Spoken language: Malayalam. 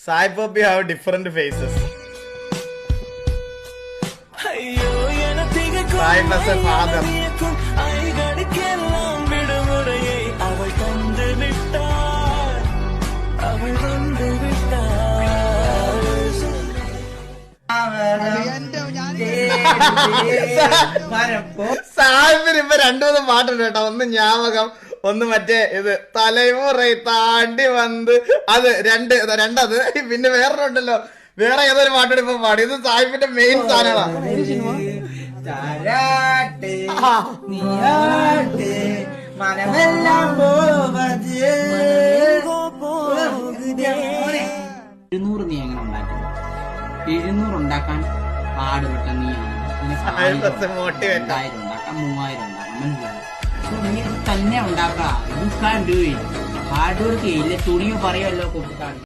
Sai Poppy have different faces. Sai as a father. സാഹിബിന് ഇപ്പൊ രണ്ടുമൂന്ന് പാട്ടുണ്ട് കേട്ടോ. ഒന്ന് ഞാമകം, ഒന്ന് മറ്റേ ഇത് തലമുറ താണ്ടി വന്ന്, അത് രണ്ടത്. പിന്നെ വേറൊരുണ്ടല്ലോ, വേറെ ഏതൊരു പാട്ടോട് ഇപ്പൊ പാടി. ഇത് സാഹിബിന്റെ മെയിൻ സാധനങ്ങളാണ്. നീ എങ്ങനെ ഉണ്ടാക്കും? 700 ഉണ്ടാക്കാൻ പാടുപെട്ട നീയാണ്. 1000 ഉണ്ടാക്കാം, 3000 ഉണ്ടാക്കാം, മനസ്സിലായി. നീ തന്നെ ഉണ്ടാക്കാം. ഹാർഡ് വർക്ക് ചെയ്യില്ല, തുണിയോ പറയുമല്ലോ കുട്ടിക്കാണ്.